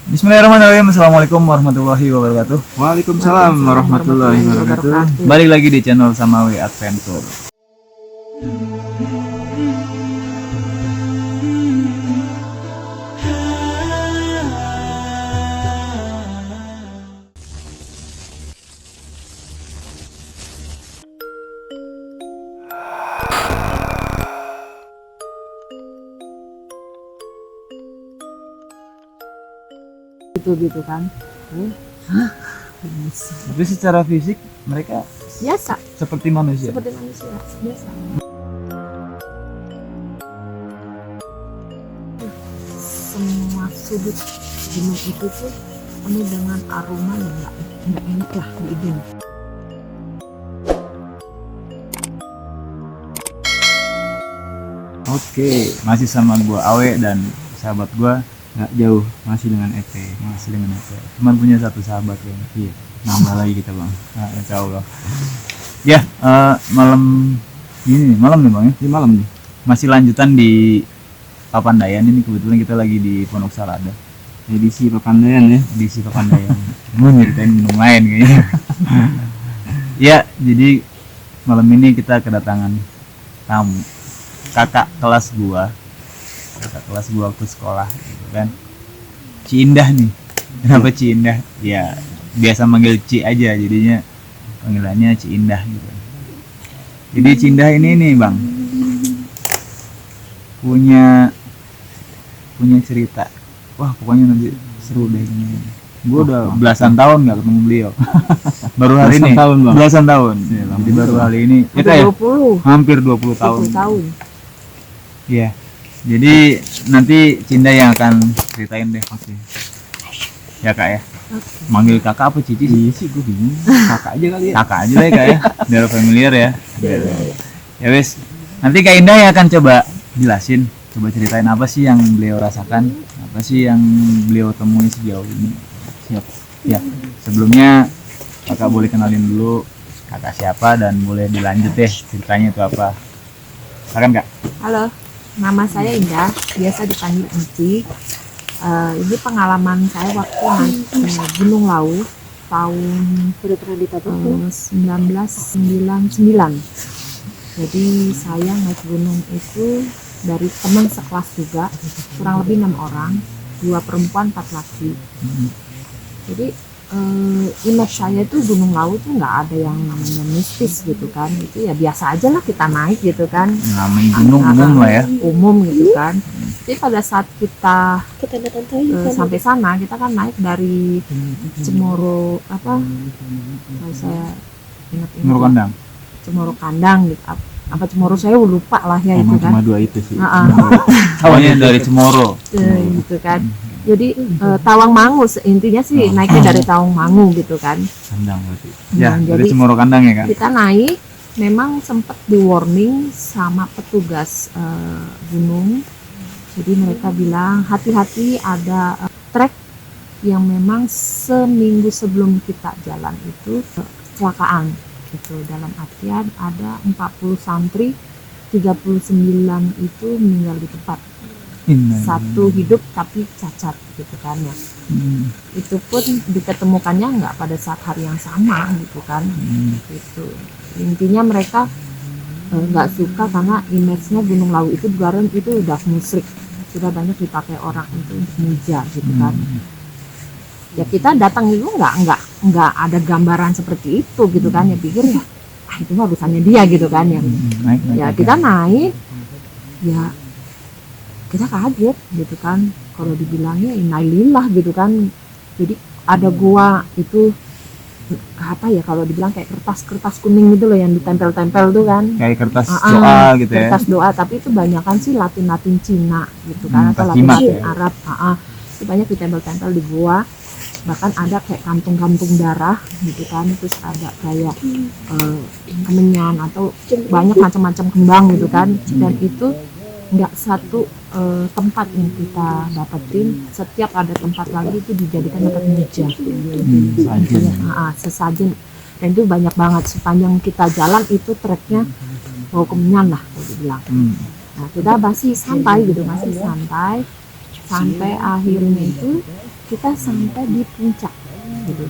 Bismillahirrahmanirrahim. Assalamualaikum warahmatullahi wabarakatuh. Waalaikumsalam warahmatullahi wabarakatuh. Balik lagi di channel Samawi Adventure. gitu kan. Tapi secara fisik mereka Biasa, seperti manusia. seperti manusia biasa. Semua sudut gunung itu tuh penuh dengan aroma yang nggak enak lah di hidung. Oke, masih sama gua Awe dan sahabat gua Nggak jauh, masih dengan EP. cuman punya satu sahabat ya. Iya, nambah lagi kita bang. Nah, insya Allah. Ya, malam ini nih, malam nih bang ya. Ini malam nih. Masih lanjutan di Papandayan ini, kebetulan kita lagi di Pondok Salada. Edisi Papandayan ya. Di si Papandayan. Mau nyeritain gunung lain kayaknya. Ya, jadi malam ini kita kedatangan tamu. Kakak kelas gua waktu sekolah gitu kan. Ci Indah nih. Kenapa Ci Indah? Ya biasa manggil Ci aja, jadinya panggilannya Ci Indah gitu. Jadi Ci Indah ini nih bang punya cerita. Wah pokoknya nanti seru deh ini. Gue udah belasan tahun nggak ketemu beliau. Baru hari Belasan ini. tahun, Bang. Belasan tahun. Iya, Jadi baru hari ini. Ya, Hampir kayak 20 hampir 20 tahun. tahun. Iya. Jadi nanti Cinda yang akan ceritain deh. Oke. Ya kak ya. Oke. Manggil kakak apa Cici? Iya sih gue bingung. Kakak aja kali ya. Kakak aja deh kak ya. Biar familiar ya. Ya wes. Nanti Kak Indah yang akan coba jelasin, coba ceritain apa sih yang beliau rasakan, apa sih yang beliau temui sejauh ini. Siap. Ya. Sebelumnya kakak boleh kenalin dulu kakak siapa dan boleh dilanjut deh ceritanya itu apa. Silakan kak. Halo, nama saya Indah, biasa dipanggil Enci. Ini pengalaman saya waktu naik Gunung Lawu tahun 1999. Jadi saya naik gunung itu dari teman sekelas juga, kurang lebih 6 orang, 2 perempuan 4 laki. Jadi image saya itu Gunung Lawu tuh nggak ada yang namanya mistis gitu kan, itu ya biasa aja lah kita naik gitu kan, Namanya gunung umum lah ya. umum gitu kan. Jadi pada saat kita sampai sana, kita kan naik dari Cemoro apa, kalau saya ingat-ingat Menurut ya, kandang. Cemoro Kandang gitu, apa Cemoro saya lupa lah ya itu Emang kan. cuma dua itu sih. Awalnya dari Cemoro. Gitu kan. Jadi Tawangmangu intinya sih naiknya dari Tawangmangu gitu kan. Kandang berarti. Ya, Nah, dari jadi Cemoro kandang ya kak. kita naik memang sempat di warning sama petugas gunung. Jadi mereka bilang hati-hati, ada trek yang memang seminggu sebelum kita jalan itu kecelakaan gitu. Dalam artian ada 40 santri, 39 itu meninggal di tempat. Satu hidup tapi cacat gitu kan ya. Itu pun diketemukannya nggak pada saat hari yang sama gitu kan. Gitu. Intinya mereka nggak suka karena image-nya Gunung Lawu itu Garon itu udah musrik, sudah banyak dipakai orang itu untuk muja gitu kan. Ya kita datang itu nggak ada gambaran seperti itu gitu kan, ya pikir ya itu mah urusannya dia gitu kan ya. Ya kita naik ya kita kaget gitu kan, kalau dibilangnya innalillah gitu kan. Jadi ada gua itu apa ya, kalau dibilang kayak kertas kuning gitu loh yang ditempel-tempel tuh kan, Kayak kertas doa gitu ya. kertas doa, tapi itu banyakan sih Latin Cina gitu kan, atau Latin Latin ya. Arab. Itu banyak ditempel-tempel di gua, bahkan ada kayak kantung-kantung darah gitu kan, terus ada kayak kemenyan atau banyak macam-macam kembang gitu kan. Dan itu nggak satu tempat yang kita dapetin, setiap ada tempat lagi itu dijadikan tempat muja. Sesajen. Dan itu banyak banget sepanjang kita jalan itu treknya mau kemenyan lah kalau dibilang. Nah kita masih santai gitu, masih santai sampai akhirnya itu kita sampai di puncak gitu.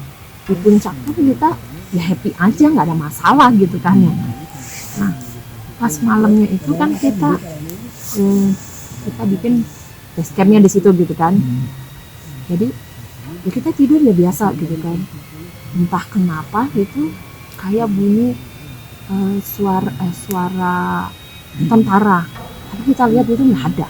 Di puncak kan kita ya happy aja, nggak ada masalah gitu kan ya. Nah pas malamnya itu kan kita bikin base campnya di situ gitu kan. Jadi ya kita tidur ya biasa gitu kan. Entah kenapa itu kayak bunyi suara tentara. Tapi kita lihat itu nggak ada.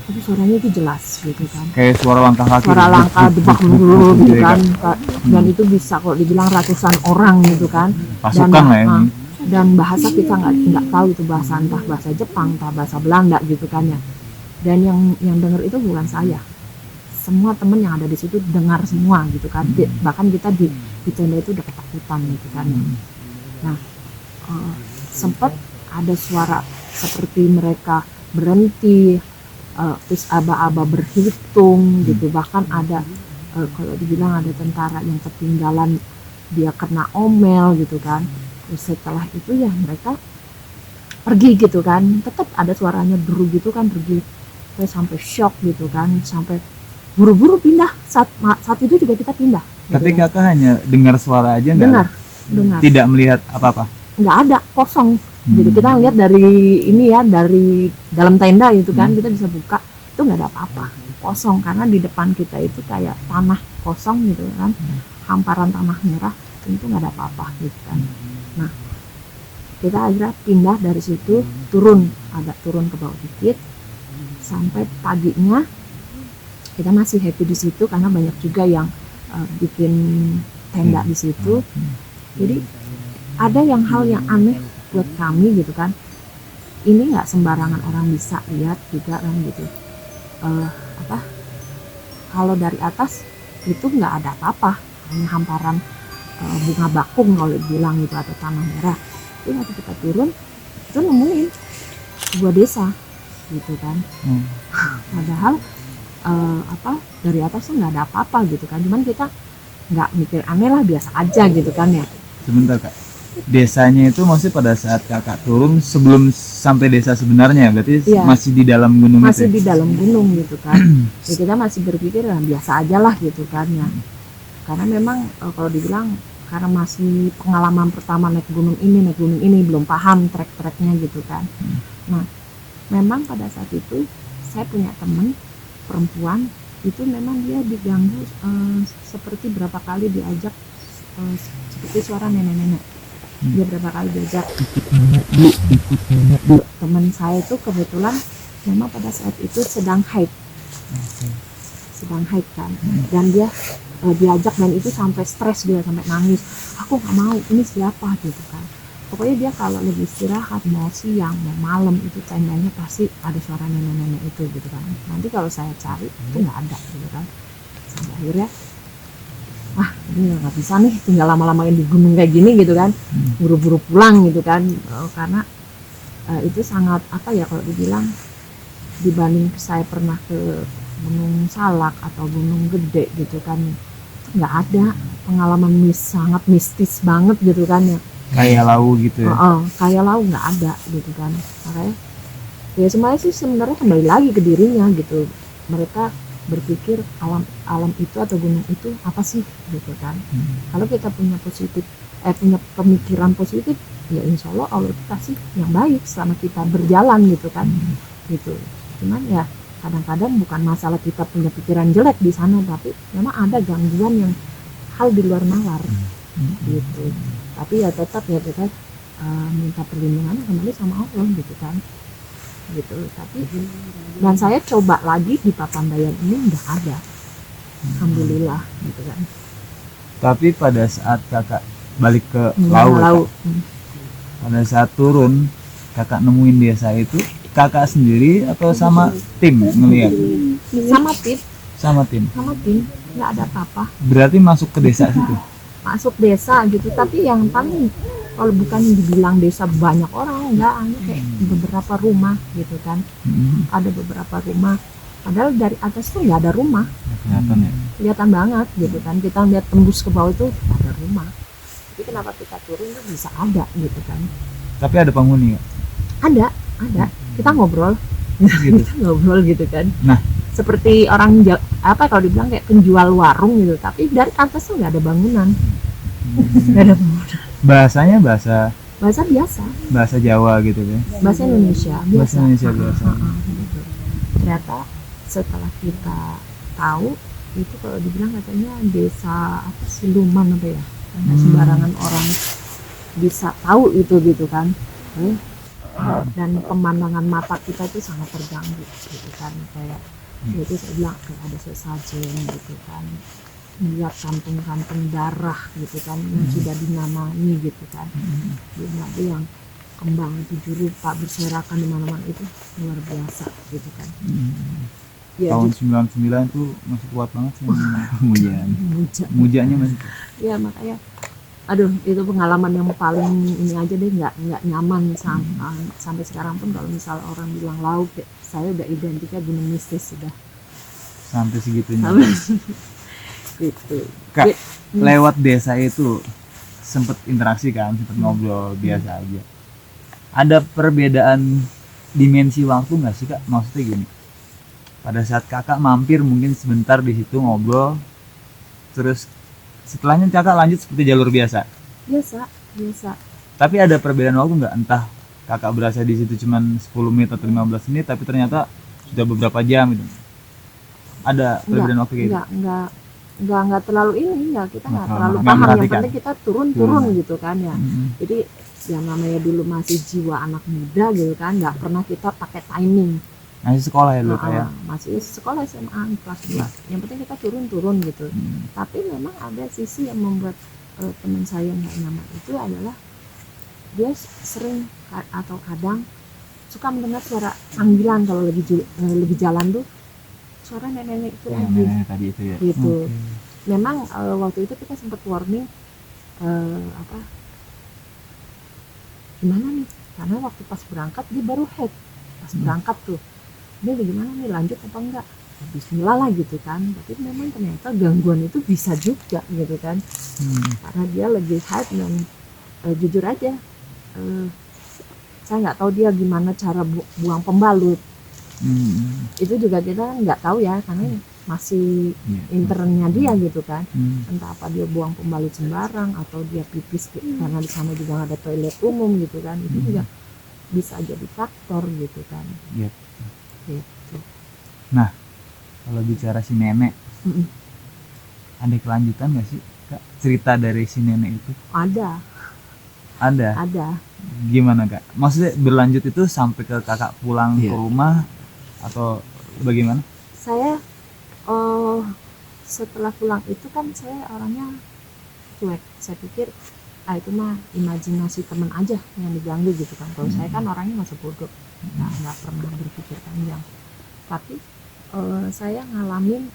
Tapi suaranya itu jelas gitu kan. Kayak suara langkah kaki. Suara langkah debak dulu gitu kan. Kan? Dan itu bisa kalau dibilang ratusan orang gitu kan. Pasukan lah ya. Dan bahasa kita nggak tahu itu bahasa, entah bahasa Jepang, entah bahasa Belanda gitu kan ya. Dan yang dengar itu bukan saya, semua temen yang ada di situ dengar semua gitu kan. Bahkan kita di tenda itu udah ketakutan gitu kan. Nah sempat ada suara seperti mereka berhenti, terus aba-aba berhitung gitu. Bahkan ada kalau dibilang ada tentara yang ketinggalan, dia kena omel gitu kan. Terus setelah itu ya mereka pergi gitu kan, tetap ada suaranya deru gitu kan, pergi. Saya sampai shock gitu kan, sampai buru-buru pindah. Saat itu juga kita pindah. Tapi gitu kan. kakak hanya dengar suara aja dengar. Tidak melihat apa-apa. Nggak ada, kosong. Jadi kita lihat dari ini ya, dari dalam tenda gitu kan, kita bisa buka itu nggak ada apa-apa, kosong. Karena di depan kita itu kayak tanah kosong gitu kan, hamparan tanah merah, itu nggak ada apa-apa gitu kan. Nah kita akhirnya pindah dari situ, agak turun ke bawah dikit, sampai paginya kita masih happy di situ karena banyak juga yang bikin tenda di situ. Jadi ada hal yang aneh buat kami gitu kan. Ini nggak sembarangan orang bisa lihat juga kan gitu. Kalau dari atas itu nggak ada apa-apa, hanya hamparan bunga bakung kalau bilang gitu, atau tanah merah. Tapi waktu kita turun itu nemuin sebuah desa gitu kan. Padahal dari atas tuh nggak ada apa-apa gitu kan. Cuman kita nggak mikir aneh lah, biasa aja gitu kan ya. Sebentar kak, desanya itu masih pada saat kakak turun sebelum sampai desa sebenarnya, berarti Iya. masih di dalam gunung Masih itu? di dalam gunung gitu kan. Ya kita masih berpikir biasa aja lah gitu kan ya. Karena memang kalau dibilang karena masih pengalaman pertama naik gunung ini belum paham trek-treknya gitu kan. Nah memang pada saat itu saya punya teman perempuan itu memang dia diganggu seperti berapa kali diajak seperti suara nenek-nenek. Dia berapa kali diajak teman saya itu kebetulan memang pada saat itu sedang haid kan, dan dia diajak, dan itu sampai stres, dia sampai nangis, aku nggak mau, ini siapa gitu kan. Pokoknya dia kalau lagi istirahat mau siang mau malam itu tendanya pasti ada suara nenek-nenek itu gitu kan. Nanti kalau saya cari itu nggak ada gitu kan. Sampai akhirnya ini nggak bisa nih tinggal lama-lamain di gunung kayak gini gitu kan, buru-buru pulang gitu kan. Karena itu sangat kalau dibilang dibanding saya pernah ke Gunung Salak atau Gunung Gede gitu kan, nggak ada pengalaman sangat mistis banget gitu kan ya. Kayak lau gitu ya? Kayak lau nggak ada gitu kan. Makanya ya semuanya sih sebenarnya kembali lagi ke dirinya gitu. Mereka berpikir alam itu atau gunung itu apa sih gitu kan. Kalau kita punya punya pemikiran positif, ya insya Allah Allah itu kasih yang baik selama kita berjalan gitu kan. Gitu. Cuman ya kadang-kadang bukan masalah kita punya pikiran jelek di sana, tapi memang ada gangguan yang hal di luar nalar gitu. Tapi ya tetap minta perlindungan kembali sama Allah gitu kan. Gitu. Tapi dan saya coba lagi di Papandayan ini nggak ada, alhamdulillah gitu kan. Tapi pada saat kakak balik ke laut, pada saat turun kakak nemuin desa itu, kakak sendiri atau sama tim ngelihat? Sama tim nggak ada apa-apa. Berarti masuk ke desa situ? Masuk desa gitu, tapi yang paling kalau bukan dibilang desa banyak orang, enggak, hanya kayak beberapa rumah gitu kan. Ada beberapa rumah, padahal dari atas tuh nggak ada rumah. Kelihatan banget gitu kan, kita lihat tembus ke bawah itu nggak ada rumah. Tapi kenapa kita turun itu bisa ada gitu kan. Tapi ada penghuni ya? Ada kita ngobrol gitu. kita ngobrol gitu kan. Nah seperti apa kalau dibilang kayak penjual warung gitu, tapi dari atas tuh nggak ada bangunan, nggak ada bangunan. Bahasanya bahasa Bahasa biasa, bahasa Jawa gitu kan. bahasa Indonesia biasa. Bahasa Indonesia biasa. Gitu. Ternyata setelah kita tahu itu, kalau dibilang katanya desa apa siluman apa ya, karena sembarangan orang bisa tahu itu gitu kan. Dan pemandangan mata kita itu sangat terganggu gitu kan, kayak itu saya bilang kayak ada sesajen gitu kan, melihat kantung-kantung darah gitu kan yang sudah dinamai gitu kan. Dia bilang "Oh, yang kembang 7 rupa berserakan di mana-mana itu luar biasa gitu kan." Ya, Tahun 99 tuh masih kuat banget sih Kemudian mujanya masih. ya makanya aduh, itu pengalaman yang paling ini aja deh, nggak nyaman sampai sekarang pun kalau misal orang bilang laut, saya udah identiknya gunung mistis sudah Sampai segitunya. gitu. Kak, Ya, lewat desa itu sempet interaksi kan, sempet ngobrol biasa aja. Ada perbedaan dimensi waktu nggak sih Kak? Maksudnya gini, pada saat kakak mampir mungkin sebentar di situ ngobrol, terus setelahnya kakak lanjut seperti jalur biasa. biasa Tapi ada perbedaan waktu nggak? Entah kakak berasa di situ cuman 10 menit atau 15 menit, tapi ternyata sudah beberapa jam gitu. Ada perbedaan waktu kayak gitu? nggak terlalu ini ya, kita nggak Nggak terlalu nggak paham, yang memperhatikan. penting kita turun gitu kan ya. Jadi yang namanya dulu masih jiwa anak muda gitu kan, nggak pernah kita pakai timing. Masih sekolah ya dulu kayak. Masih sekolah SMA kelas 2, yang penting kita turun gitu. Tapi memang ada sisi yang membuat teman saya nggak nyaman, itu adalah dia sering atau kadang suka mendengar suara panggilan kalau lagi jalan tuh, suara nenek itu yang lagi nenek tadi itu ya. gitu. Memang waktu itu kita sempat warning apa gimana nih, karena waktu pas berangkat dia baru head pas berangkat tuh, dia gimana nih, lanjut apa enggak, bismillah lah gitu kan. Tapi memang ternyata gangguan itu bisa juga gitu kan, karena dia lagi head. Dan jujur aja saya nggak tahu dia gimana cara buang pembalut. Itu juga kita nggak tahu ya, karena masih internnya dia gitu kan. Entah apa dia buang pembalut sembarang atau dia pipis karena di sana juga nggak ada toilet umum gitu kan. Itu juga bisa jadi faktor gitu kan. Iya. Gitu. Nah, kalau bicara si nenek, ada kelanjutan nggak sih Kak, cerita dari si nenek itu? Ada. Gimana Kak? Maksudnya berlanjut itu sampai ke kakak pulang ke rumah atau bagaimana? Saya setelah pulang itu kan saya orangnya cuek. Saya pikir itu mah imajinasi temen aja yang diganggu gitu kan. Kalau saya kan orangnya masa bodoh, nggak pernah berpikir panjang. Tapi saya ngalamin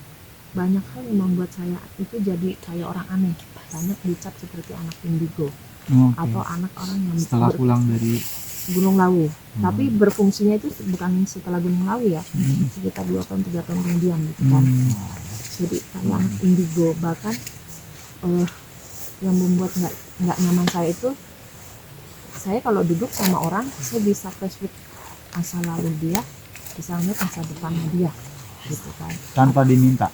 banyak hal yang membuat saya itu jadi kayak orang aneh. Banyak dicap seperti anak indigo atau anak orang yang Setelah pulang dari Gunung Lawu. Tapi berfungsinya itu bukan setelah Gunung Lawu ya, sekitar 2 tahun 3 tahun kemudian gitu kan. Jadi kayak anak indigo. Bahkan yang membuat nggak nyaman saya itu, saya kalau duduk sama orang saya bisa flashback masa lalu dia, bisa ngeliat masa depannya dia gitu kan, Tanpa diminta.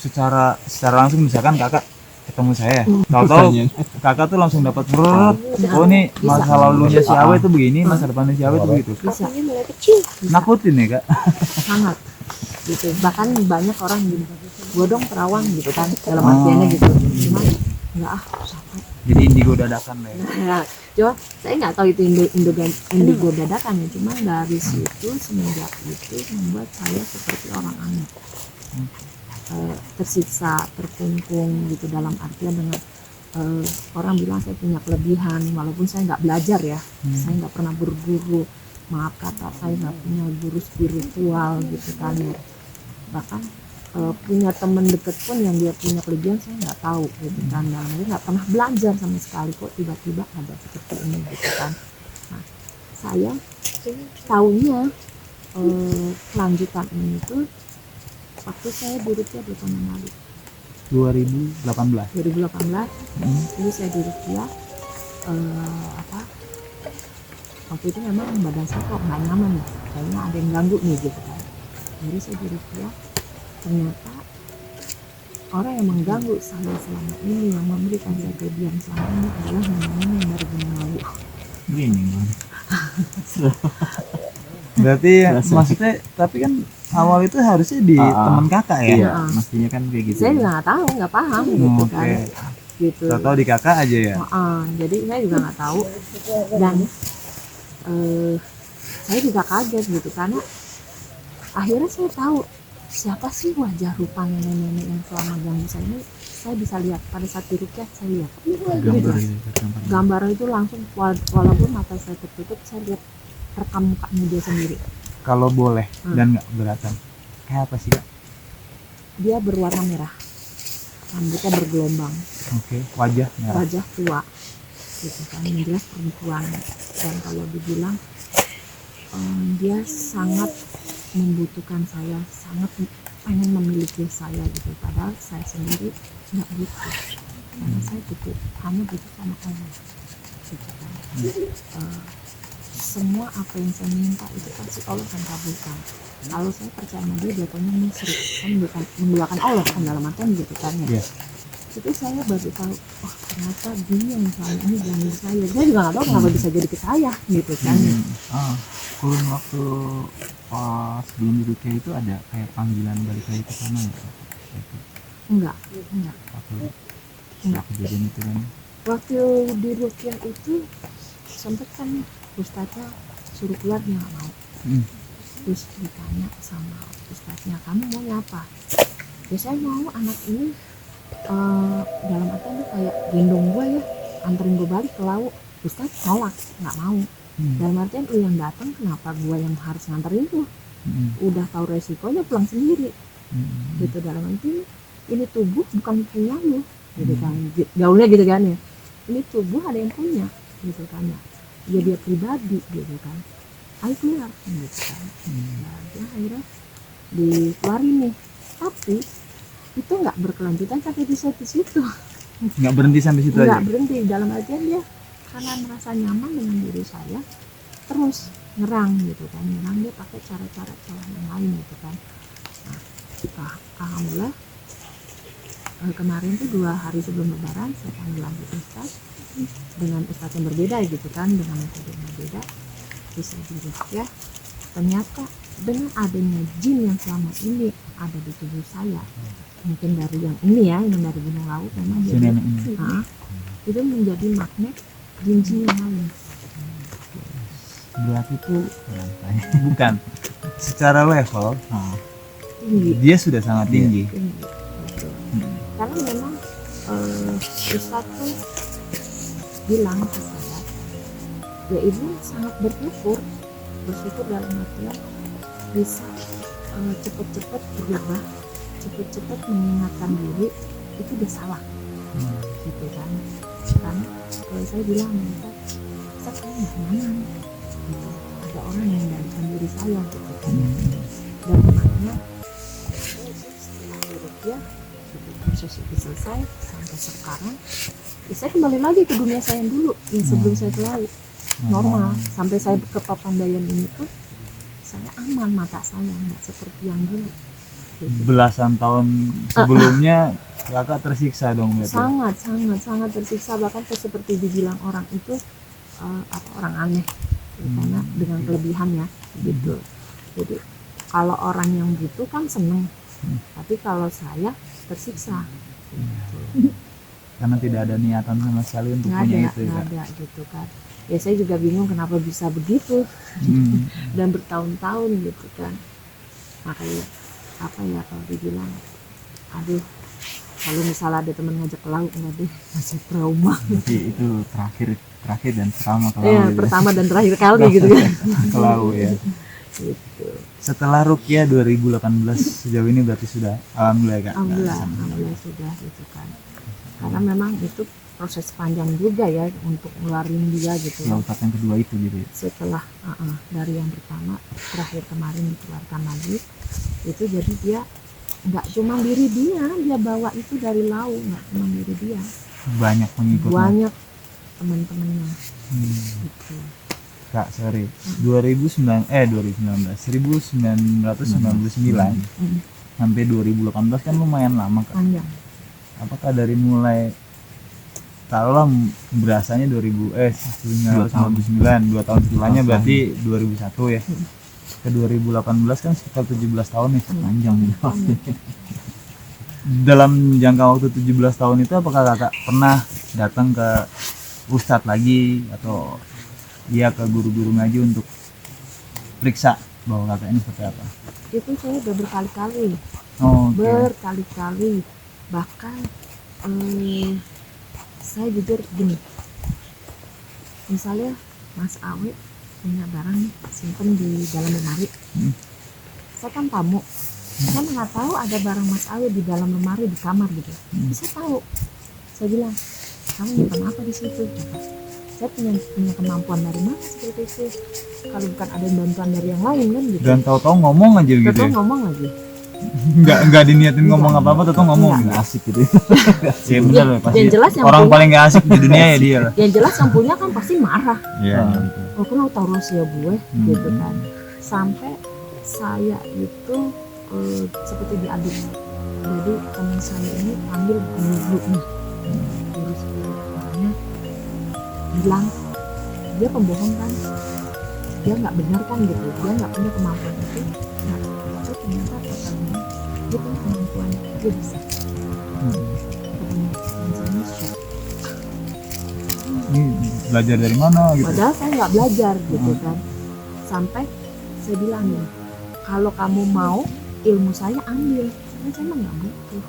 Secara langsung, misalkan kakak ketemu saya, tahu-tahu kakak tuh langsung dapat berat. Oh nih masa lalunya si Awe itu begini, masa depannya si Awe itu begitu. bisa Nakutin ya Kak? sangat gitu. Bahkan banyak orang gini, bodong terawang gitu kan, dalam artiannya gitu. Cuman nggak sampai. Jadi indigo dadakan lah ya. Nah, coba saya nggak tahu itu indigo dadakan ya, cuman dari situ semenjak itu membuat saya seperti orang aneh, tersiksa, terkungkung gitu, dalam artian dengan orang bilang saya punya kelebihan, walaupun saya nggak belajar ya, saya nggak pernah berguru, maaf kata saya nggak punya guru spiritual gitu kan ya. Bahkan punya teman deket pun yang dia punya kelebihan saya nggak tahu gitu kan, dalam arti nggak pernah belajar sama sekali, kok tiba-tiba ada seperti ini gitu kan. Nah, saya tahunya kelanjutan ini tuh waktu saya di Rukia 2 tahun yang lalu, 2018. 2018. Dulu saya di Rukia waktu itu memang badan saya kok nggak nyaman nih, kayaknya ada yang ganggu nih gitu kan. Jadi saya diruqyah, ternyata orang yang mengganggu saya selama ini, yang memberikan saya kelebihan selama ini adalah nenek yang dari Gunung Lawu. Ini Bang. Berarti Rasa. maksudnya tapi kan awal itu harusnya di teman kakak ya. Iya, Ah. mestinya kan kayak gitu. Saya juga nggak tahu, nggak paham gitu kan, Oke. gitu. Tahu di kakak aja ya. Jadi saya juga nggak tahu, dan saya juga kaget gitu karena akhirnya saya tahu siapa sih wajah rupa nenek-nenek yang selama ganggu saya ini. Saya bisa lihat pada saat diruqyah, saya lihat gambar gitu, gambar. gambar itu langsung, walaupun mata saya tertutup, saya lihat rekam mukanya dia sendiri. Kalau boleh Hmm. dan nggak keberatan. Kayak apa sih kak? Dia berwarna merah, rambutnya bergelombang, Oke. Wajah merah. wajah tua gitu kan, yang jelas perempuan. Dan kalau dibilang dia sangat membutuhkan saya, sangat pengen memiliki saya gitu, padahal saya sendiri nggak butuh, karena saya butuh, hanya butuh sama Allah gitu kan. Semua apa yang saya minta itu pasti Allah akan kabulkan. Kalau saya percaya sama dia, jatuhnya musyrik kan, bukan mendulakan Allah kan, dalam artian gitu kan ya. Iya. Itu saya baru tahu, oh ternyata dia yang selama ini ganggu saya. Saya juga nggak tahu kenapa bisa jadi ke saya gitu kan. Kurun waktu pas sebelum diruqyah itu ada kayak panggilan balik lagi ke sana nggak? Enggak. Waktu Enggak. kejadian itu kan. Waktu di ruqyah itu sempat kan ustadznya suruh keluar, dia nggak mau. Hmm. Terus ditanya sama ustadznya, kamu maunya apa? Ya saya mau anak ini dalam artian tuh kayak gendong gue ya, anterin gue balik ke laut. Ustadz nolak, nggak mau. Dalam artian lu yang datang, kenapa gue yang harus nganterin tuh? Udah tahu resikonya, pulang sendiri gitu. Dalam arti ini tubuh bukan punya lu gitu kan, gaulnya gitu kan ya. Ini tubuh ada yang punya gitu kan ya, ya dia pribadi gitu kan. Ayo keluar gitu kan. Nah, dia akhirnya dikeluarin nih, tapi itu nggak berkelanjutan sampai di situ. Nggak berhenti sampai situ aja. Nggak berhenti, dalam artian dia karena merasa nyaman dengan diri saya, terus nyerang gitu kan, nyerang dia pakai cara-cara yang lain gitu kan. Nah, alhamdulillah kemarin tuh 2 hari sebelum lebaran saya panggil lagi ustaz dengan ustaz yang berbeda gitu kan, dengan metode yang berbeda. Terus saya diruqyah, ternyata dengan adanya jin yang selama ini ada di tubuh saya, mungkin dari yang ini ya, yang dari Gunung Lawu, memang Si dia nenek ini. itu menjadi magnet jin-jin yang lain. Berarti tuh bukan secara level Tinggi. dia sudah sangat tinggi. Tinggi. Betul. Karena memang Ustadz tuh bilang ke saya, ya ibu sangat bersyukur dalam artian bisa cepet-cepet berubah, cepet-cepet mengingatkan diri itu udah salah gitu kan. Karena kalau saya bilang mereka, saya nggak nyaman gitu. Ada orang yang mengendalikan diri saya gitu kan. Dan makanya setelah diruqyah gitu, proses itu selesai sampai sekarang, ya saya kembali lagi ke dunia saya yang dulu, yang sebelum saya ke laut, normal. Sampai saya ke Papandayan ini pun saya aman, mata saya nggak seperti yang dulu gitu. Belasan tahun sebelumnya kakak tersiksa dong berarti. sangat tersiksa, bahkan saya seperti dibilang orang itu orang aneh karena dengan kelebihannya gitu. Jadi kalau orang yang butuh kan seneng, tapi kalau saya tersiksa gitu. Karena tidak ada niatan sama sekali untuk punya itu ya. Nggak ada gitu kan. Ya saya juga bingung kenapa bisa begitu dan bertahun-tahun gitu kan. Makanya apa ya, kalau dibilang aduh, kalau misalnya ada teman ngajak ke laut, enggak deh, masih trauma. Jadi itu terakhir dan pertama kalau Iya, pertama dan terakhir kali gitu kan. ke laut ya. Gitu. Setelah ruqyah 2018 sejauh ini berarti sudah alhamdulillah kak. Alhamdulillah sudah gitu kan. Karena memang itu proses panjang juga ya untuk ngeluarin dia gitu. ya utak yang kedua itu gitu ya. Setelah dari yang pertama terakhir kemarin dikeluarkan lagi, itu jadi dia nggak cuma diri dia bawa itu dari laut, nggak cuma diri dia, Banyak pengikutnya. banyak teman-temannya gitu. Kak, sorry. 2019 1999 sampai 2018 kan lumayan lama, Kak. Panjang. Apakah dari mulai taruhlah berasanya 1999, 2 tahun setelahnya berarti 2001 ya. Ke 2018 kan sekitar 17 tahun nih. Panjang nih pasti. Dalam jangka waktu 17 tahun itu apakah Kakak pernah datang ke ustadz lagi atau ke guru-guru ngaji untuk periksa bahwa Kakak ini seperti apa? Itu saya udah berkali-kali. Oh, oke. Berkali-kali. Bahkan saya jujur gini, misalnya Mas Awe punya barang nih, simpen di dalam lemari. Saya kan tamu, saya nggak tahu ada barang Mas Awe di dalam lemari di kamar gitu. Saya tahu, saya bilang kamu nyimpan apa di situ? Saya punya kemampuan dari mana seperti itu? Kalau bukan ada bantuan dari yang lain kan gitu. Dan tahu-tahu ngomong aja gitu. Tahu Ya? ngomong lagi. Nggak diniatin ngomong apa-apa, tahu ngomong. Enggak. Asik gitu. Iya benar loh, pasti. Yang jelas yang Orang punya- paling nggak asik di dunia ya dia lah. Yang jelas yang punya kan pasti marah. Iya. Oh kenapa tahu rahasia gue gitu kan. Sampai saya itu seperti diaduk. Jadi teman saya ini panggil gurunya, guru sekolahnya, bilang dia pembohong kan, dia nggak benar kan gitu, dia nggak punya kemampuan itu. Nah itu ternyata katanya dia punya kemampuan, dia bisa. Katanya saya shock. Ini belajar dari mana gitu? Padahal saya nggak belajar gitu kan. Sampai saya bilang nih, kalau kamu mau ilmu saya ambil, karena saya emang nggak butuh.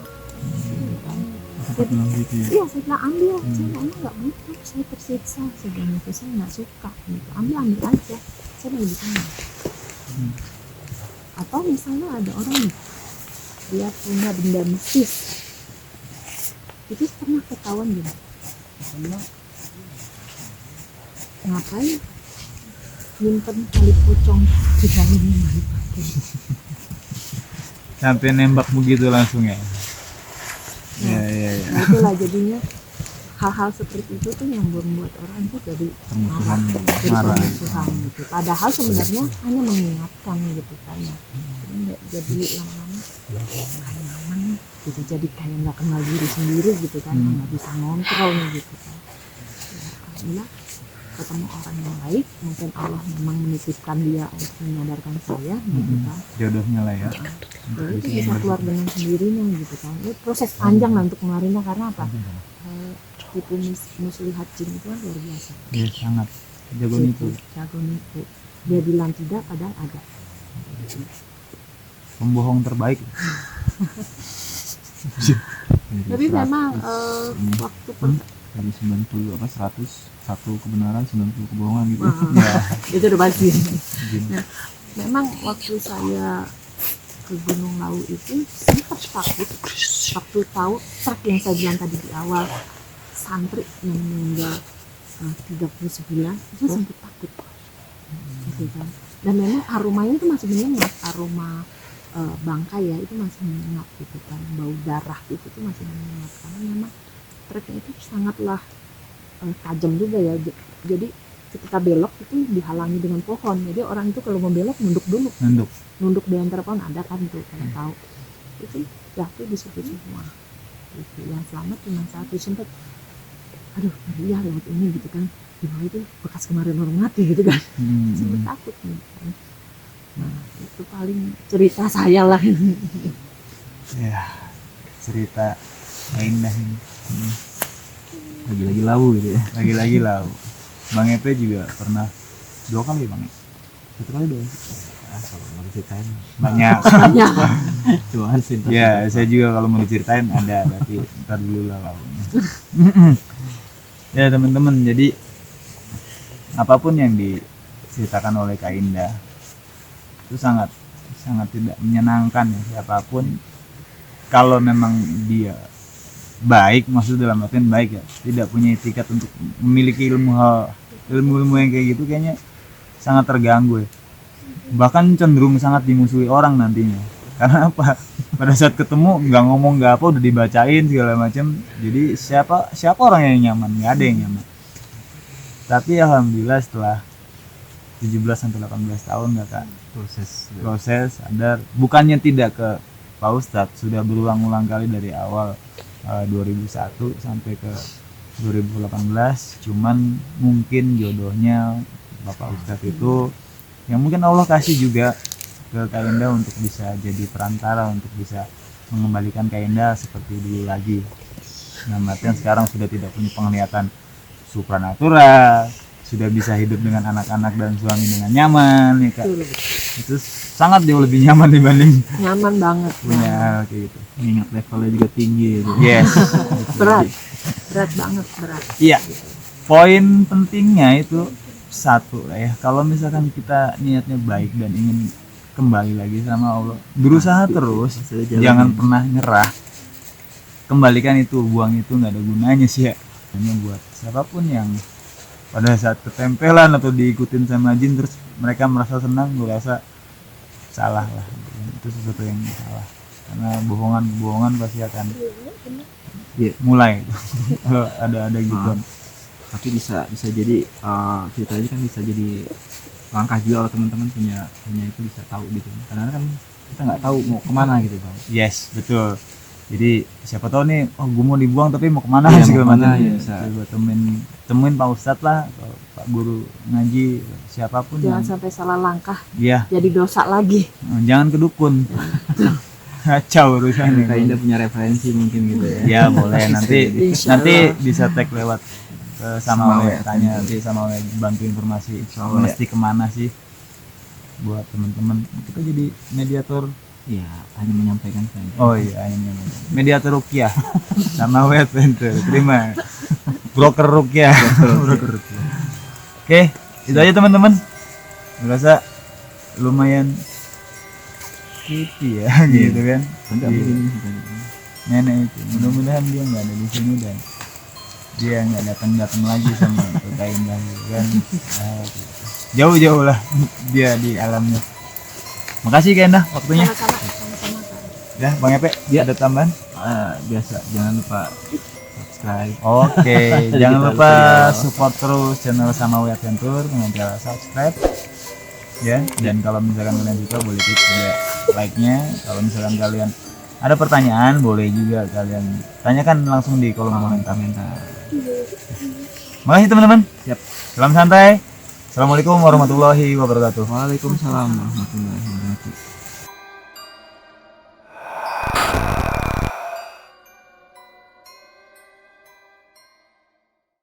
Gitu kan. Sempat bilang gitu ya. Iya saya bilang ambil, saya emang nggak butuh, saya tersiksa, saya bilang itu saya nggak suka. Gitu. Ambil aja, saya lagi di sana. Atau misalnya ada orang nih, dia punya benda mistis, itu pernah ketahuan gini. Ngapain nyimpen tali pocong di dalam lemari pakaian? Sampai nembak begitu langsung ya. Iya iya iya. Nah itulah jadinya hal-hal seperti itu tuh yang membuat orang tuh jadi Permusuhan. jadi Marah. permusuhan gitu. Padahal sebenarnya hanya mengingatkan gitu kan ya. Jadi lama-lama nggak nyaman nih, gitu. Jadi kayak nggak kenal diri sendiri gitu kan, nggak bisa ngontrol nih gitu kan. Ya, alhamdulillah ketemu orang yang baik, mungkin Allah memang menitipkan dia untuk menyadarkan saya gitu kan. Jodohnya lah ya. Ya, itu bisa keluar dengan sendirinya gitu kan. Ini proses panjang lah untuk keluarinnya karena apa? Tipu muslihat jin itu kan luar biasa. Iya sangat jago Tipu, itu. jago nipu. Dia bilang tidak padahal ada. Pembohong terbaik. Tapi memang waktu dari 90 apa 101 kebenaran 90 kebohongan gitu. Wah, itu udah pasti. Jin. Nah, memang waktu saya ke Gunung Lawu itu sempat takut waktu tahu truk yang saya bilang tadi di awal santri yang meninggal 39 itu sempat takut gitu kan. Dan memang aromanya itu masih menyengat, aroma bangkai ya itu masih menyengat gitu kan, bau darah itu tuh masih menyengat karena memang treknya itu sangatlah tajam juga ya. Jadi ketika belok itu dihalangi dengan pohon, jadi orang itu kalau mau belok nunduk dulu, nunduk di antara pohon ada kan tuh kalau tahu itu jatuh di situ semua itu. Yang selamat cuma satu, sempat aduh ya lewat ini gitu kan, di bawah itu bekas kemarin orang mati gitu kan. Sempat takut nih kan. Nah itu paling cerita saya lah. Ya cerita indah ini. Lagi-lagi lawu gitu ya. Lagi-lagi lawu. Bang Epe juga pernah 2 kali Bang. 1 kali 2. Kalau mau diceritain Banyak. Banyak. cuman sih. Ya saya juga kalau mau diceritain ada, tapi ntar dulu lah lawunya. Ya teman-teman, jadi apapun yang diceritakan oleh Kak Indah itu sangat tidak menyenangkan ya. Siapapun kalau memang dia baik, maksud dalam artian baik ya, tidak punya etikat untuk memiliki ilmu yang kayak gitu, kayaknya sangat terganggu ya. Bahkan cenderung sangat dimusuhi orang nantinya. Karena apa? Pada saat ketemu nggak ngomong nggak apa udah dibacain segala macam. Jadi siapa orang yang nyaman? Nggak ada yang nyaman. Tapi alhamdulillah setelah 17 sampai 18 tahun kakak proses sadar, bukannya tidak ke Pak Ustadz, sudah berulang-ulang kali dari awal 2001 sampai ke 2018, cuman mungkin jodohnya Bapak Ustadz itu yang mungkin Allah kasih juga ke Kak Indah untuk bisa jadi perantara, untuk bisa mengembalikan Kak Indah seperti dulu lagi. Nah, artian sekarang sudah tidak punya penglihatan supranatural, sudah bisa hidup dengan anak-anak dan suami dengan nyaman ya Kak. Itu sangat jauh lebih nyaman dibanding Nyaman banget. punya kayak gitu. mengingat levelnya juga tinggi gitu. Yes. Berat banget, berat. Iya. Poin pentingnya itu satu lah ya. Kalau misalkan kita niatnya baik dan ingin kembali lagi sama Allah, berusaha terus, jangan pernah nyerah. Kembalikan itu, buang itu nggak ada gunanya sih ya. Hanya buat siapapun yang pada saat ketempelan atau diikutin sama jin terus mereka merasa senang, gue rasa salah lah. Itu sesuatu yang salah. Karena bohongan pasti akan mulai kalau ada gitu. Tapi bisa jadi ceritanya kan bisa jadi langkah juga kalau teman-teman punya itu bisa tahu gitu. Karena kan kita nggak tahu mau kemana gitu bang. Yes, betul. Jadi siapa tahu nih, oh gue mau dibuang tapi mau kemana Iya, segala mau kemana, macam. ya, bisa. Coba temuin Pak Ustadz lah, atau Pak Guru ngaji, siapapun Jangan yang, sampai salah langkah iya, jadi dosa lagi. jangan ke dukun. Kacau urusannya. Kak Indah punya referensi mungkin gitu ya. Ya boleh nanti Insya nanti Allah. bisa tag lewat ke sama Sama we, we, tanya nanti sama we bantu informasi Allah, mesti kemana sih buat teman-teman kita jadi mediator. Iya, hanya menyampaikan saja. Oh iya ini mediator rukyah sama we adventure, terima broker rukyah. Broker rukyah. Oke, itu aja teman-teman, merasa lumayan creepy ya gitu kan. Enggak Iya. begini. Nenek itu mudah-mudahan dia nggak ada di sini dan dia nggak datang lagi sama Kak Indah gitu kan. Jauh-jauh lah dia di alamnya. Makasih Kak Indah waktunya. Sama-sama Kak. Ya Bang Epe, ada tambahan? Biasa, jangan lupa subscribe. Oke, Jadi jangan kita lupa lupa support terus channel Sama We Adventure dengan cara subscribe ya. Dan kalau misalkan kalian suka boleh klik juga like-nya. Kalau misalkan kalian ada pertanyaan boleh juga kalian tanyakan langsung di kolom komentar. Makasih teman-teman. Siap. Salam santai. Assalamualaikum warahmatullahi wabarakatuh. Waalaikumsalam warahmatullahi wabarakatuh.